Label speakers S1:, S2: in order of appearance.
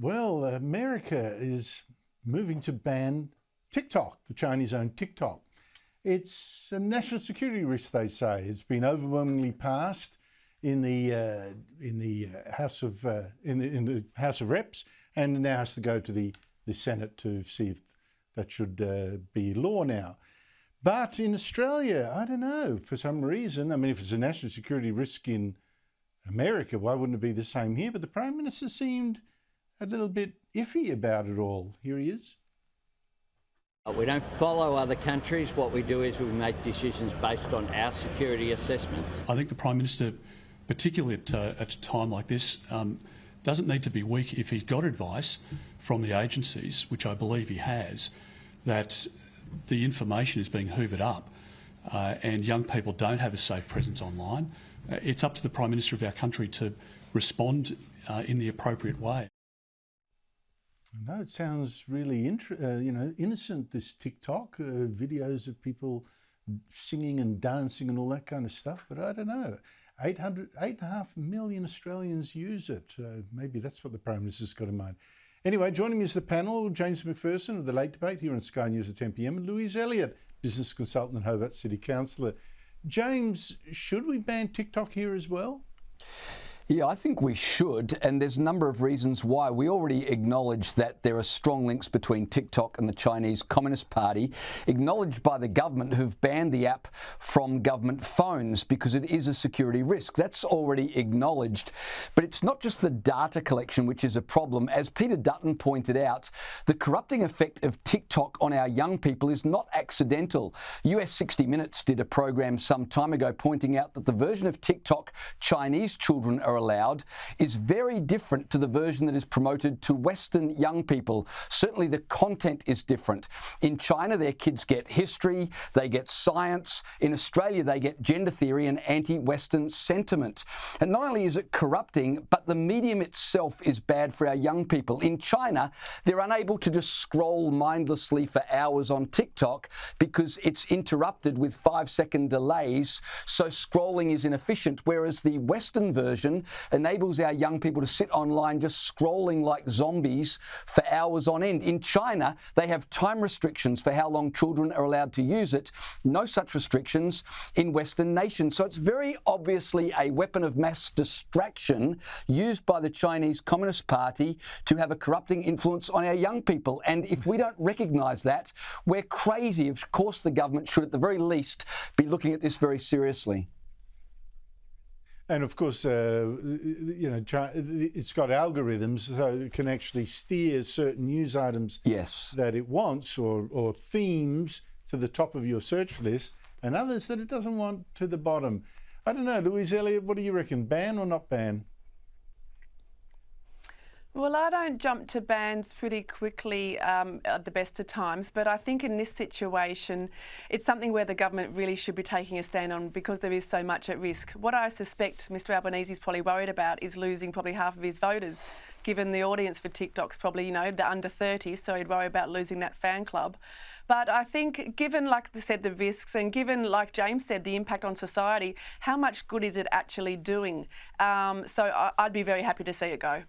S1: Well, America is moving to ban TikTok, the Chinese-owned TikTok. It's a national security risk, they say. It's been overwhelmingly passed in the House of Reps, and now has to go to the Senate to see if that should be law now. But in Australia, I don't know, for some reason, I mean, if it's a national security risk in America, why wouldn't it be the same here? But the Prime Minister seemed a little bit iffy about it all. Here he is.
S2: We don't follow other countries. What we do is we make decisions based on our security assessments.
S3: I think the Prime Minister, particularly at a time like this, doesn't need to be weak if he's got advice from the agencies, which I believe he has, that the information is being hoovered up and young people don't have a safe presence online. It's up to the Prime Minister of our country to respond in the appropriate way.
S1: I know it sounds really innocent, this TikTok, videos of people singing and dancing and all that kind of stuff, but I don't know. 8.5 million Australians use it. Maybe that's what the Prime Minister's got in mind. Anyway, joining me is the panel, James McPherson of The Late Debate here on Sky News at 10 p.m, and Louise Elliot, business consultant and Hobart City Councillor. James, should we ban TikTok here as well?
S4: Yeah, I think we should, and there's a number of reasons why. We already acknowledge that there are strong links between TikTok and the Chinese Communist Party, acknowledged by the government, who've banned the app from government phones because it is a security risk. That's already acknowledged. But it's not just the data collection which is a problem. As Peter Dutton pointed out, the corrupting effect of TikTok on our young people is not accidental. US 60 Minutes did a program some time ago pointing out that the version of TikTok Chinese children are allowed is very different to the version that is promoted to Western young people. Certainly the content is different. In China, their kids get history, they get science. In Australia, they get gender theory and anti-Western sentiment. And not only is it corrupting, but the medium itself is bad for our young people. In China, they're unable to just scroll mindlessly for hours on TikTok because it's interrupted with 5-second delays, so scrolling is inefficient, whereas the Western version enables our young people to sit online just scrolling like zombies for hours on end. In China, they have time restrictions for how long children are allowed to use it. No such restrictions in Western nations. So it's very obviously a weapon of mass distraction used by the Chinese Communist Party to have a corrupting influence on our young people. And if we don't recognise that, we're crazy. Of course, the government should at the very least be looking at this very seriously.
S1: And of course, it's got algorithms, so it can actually steer certain news items that it wants, or themes to the top of your search list, and others that it doesn't want to the bottom. I don't know, Louise Elliot, what do you reckon? Ban or not ban?
S5: Well, I don't jump to bans pretty quickly at the best of times, but I think in this situation, it's something where the government really should be taking a stand on because there is so much at risk. What I suspect Mr Albanese is probably worried about is losing probably half of his voters, given the audience for TikTok's probably, the under 30s, so he'd worry about losing that fan club. But I think given, like I said, the risks, and given, like James said, the impact on society, how much good is it actually doing? So I'd be very happy to see it go.